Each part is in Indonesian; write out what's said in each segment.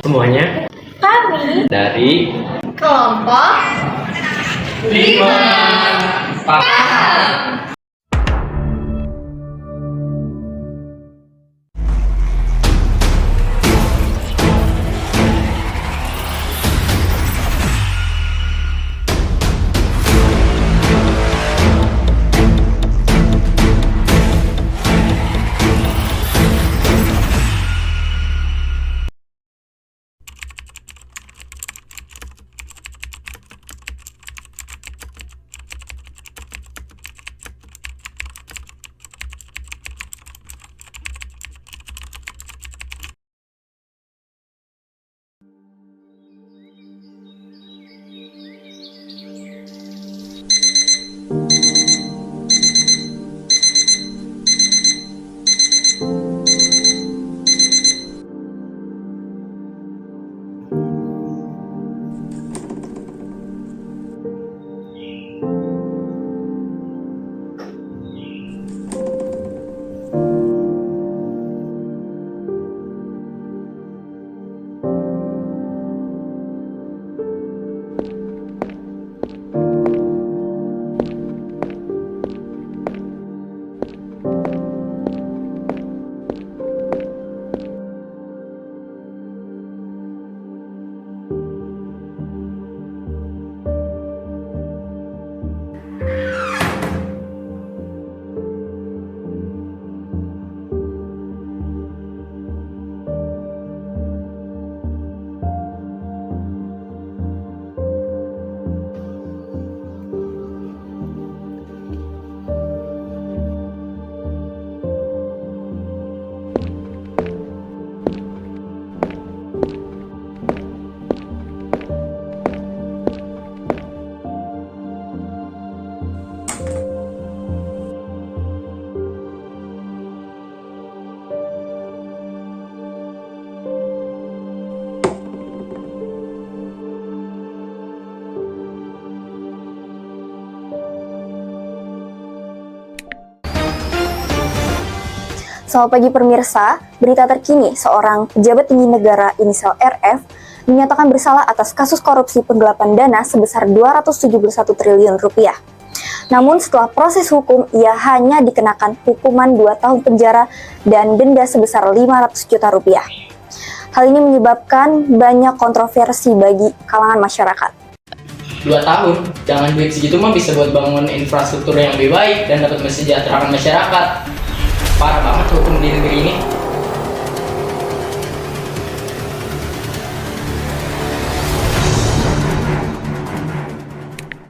Semuanya Kami dari kelompok 5 paham. Selamat pagi pemirsa, berita terkini seorang pejabat tinggi negara inisial RF dinyatakan bersalah atas kasus korupsi penggelapan dana sebesar 271 triliun rupiah. Namun setelah proses hukum, ia hanya dikenakan hukuman 2 tahun penjara dan denda sebesar 500 juta rupiah. Hal ini menyebabkan banyak kontroversi bagi kalangan masyarakat. 2 tahun, jangan duit segitu mah bisa buat bangun infrastruktur yang lebih baik dan dapat mensejahterakan masyarakat. Parah banget hukum di negeri ini.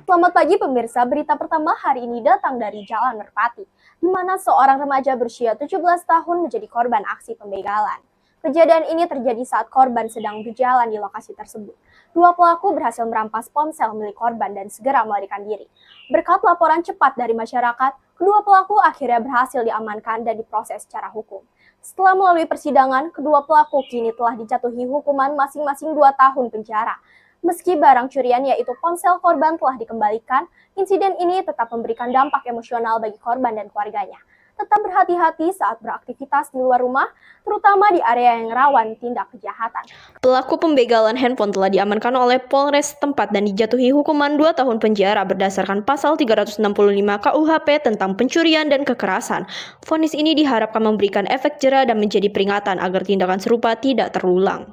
Selamat pagi pemirsa, berita pertama hari ini datang dari Jalan Merpati, di mana seorang remaja berusia 17 tahun menjadi korban aksi pembegalan. Kejadian ini terjadi saat korban sedang berjalan di lokasi tersebut. Dua pelaku berhasil merampas ponsel milik korban dan segera melarikan diri. Berkat laporan cepat dari masyarakat, kedua pelaku akhirnya berhasil diamankan dan diproses secara hukum. Setelah melalui persidangan, kedua pelaku kini telah dijatuhi hukuman masing-masing 2 tahun penjara. Meski barang curian yaitu ponsel korban telah dikembalikan, insiden ini tetap memberikan dampak emosional bagi korban dan keluarganya. Tetap berhati-hati saat beraktivitas di luar rumah, terutama di area yang rawan tindak kejahatan. Pelaku pembegalan handphone telah diamankan oleh Polres setempat dan dijatuhi hukuman 2 tahun penjara berdasarkan pasal 365 KUHP tentang pencurian dan kekerasan. Vonis ini diharapkan memberikan efek jera dan menjadi peringatan agar tindakan serupa tidak terulang.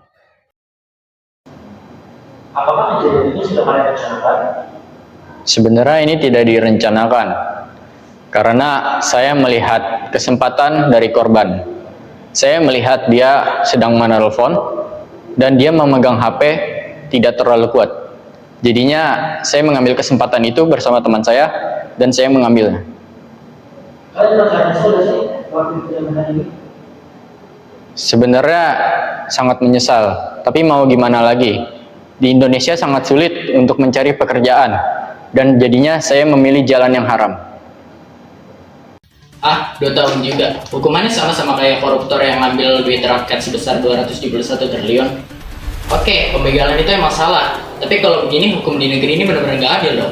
Apakah kejadian ini sudah kalian rencanakan? Sebenarnya ini tidak direncanakan, karena saya melihat kesempatan dari korban. Saya melihat dia sedang menelpon dan dia memegang HP tidak terlalu kuat. Jadinya saya mengambil kesempatan itu bersama teman saya dan saya mengambilnya. Kalian merasa nyesel gak sih waktu kejadian ini? Sebenarnya sangat menyesal, tapi mau gimana lagi? Di Indonesia sangat sulit untuk mencari pekerjaan dan jadinya saya memilih jalan yang haram. 2 tahun juga. Hukumannya sama-sama kayak koruptor yang ngambil duit rakyat sebesar 271 triliun. Oke, pembegalan itu emang salah. Tapi kalau begini, hukum di negeri ini benar-benar nggak adil loh.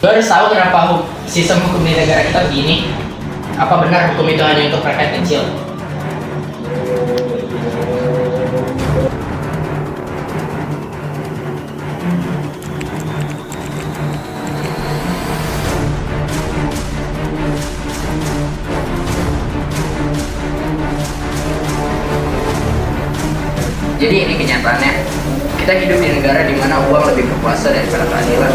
Gue harus tahu kenapa sistem hukum di negara kita begini. Apa benar hukum itu hanya untuk rakyat kecil? Jadi ini kenyataannya. Kita hidup di negara di mana uang lebih berkuasa daripada keadilan.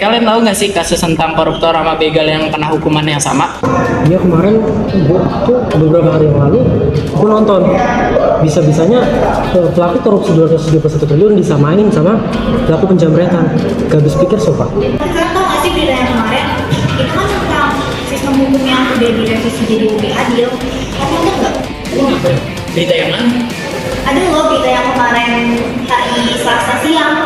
Kalian tahu nggak sih kasus tentang koruptor sama begal yang kena hukuman yang sama? Iya kemarin gua tuh beberapa hari yang lalu gua nonton bisa-bisanya pelaku korupsi 271 triliun disamain sama pelaku penjamretan. Gak habis pikir Sofa. Kalian tau gak sih berita yang kemarin? Itu kan tentang sistem hukum yang udah direvisi jadi lebih adil. Kamu nonton gak? Berita yang mana? Ada loh berita yang kemarin hari Selasa siang.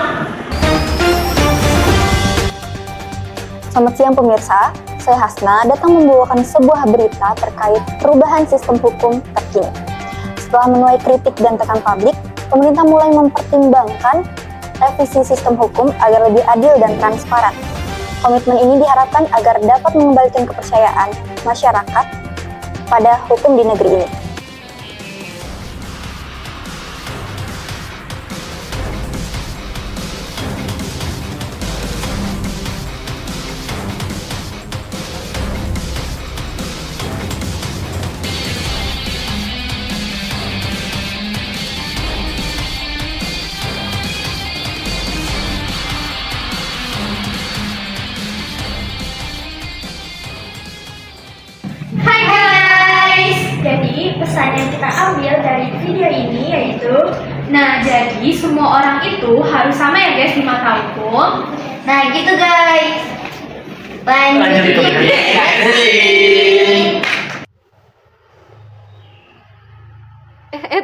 Selamat siang pemirsa, saya Hasna datang membawakan sebuah berita terkait perubahan sistem hukum terkini. Setelah menuai kritik dan tekan publik, pemerintah mulai mempertimbangkan revisi sistem hukum agar lebih adil dan transparan. Komitmen ini diharapkan agar dapat mengembalikan kepercayaan masyarakat pada hukum di negeri ini. Hai guys, jadi pesan yang kita ambil dari video ini yaitu, nah jadi semua orang itu harus sama ya guys di mata hukum. Nah gitu guys. Lanjut.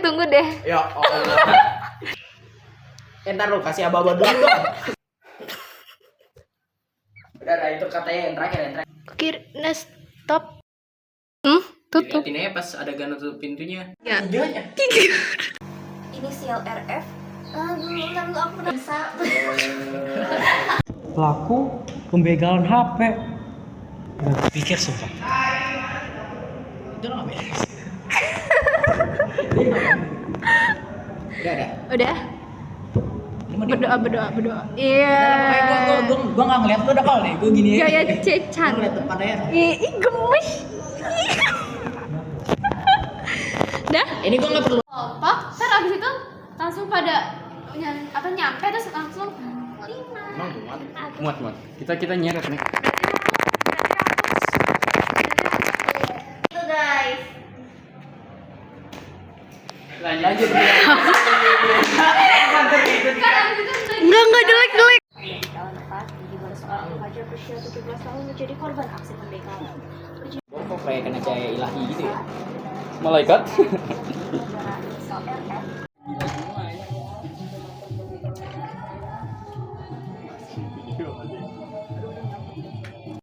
Tunggu deh. Ya Allah. Ntar lu kasih aba-aba dulu dong. Udah, itu katanya yang terakhir. Kira stop. Tutup. Liatin aja pas ada nutup pintunya. Ya. Videonya. Inisial RF. Lalu aku udah bisa. Pelaku pembegalan HP. Gak habis pikir Sofa. Itu lo nggak beres. Udah. Udah. Lu mau di- Berdoa. Iya. Gue nggak ngeliat lu udah kal nih. Gue gini aja. Gaya cecan. Lu ngeliat depannya. Ih, gemes. Dah. Ini gue nggak perlu. Kelompok, ntar abis itu langsung pada nyampe terus langsung 5. Muat. Kita nyeret nih. lanjut. Enggak jelek. Jalan Merpati, di mana seorang remaja berusia 17 tahun menjadi korban aksi pembegalan. Kok kayak kena cahaya ilahi gitu ya? Malaikat? Inisial RF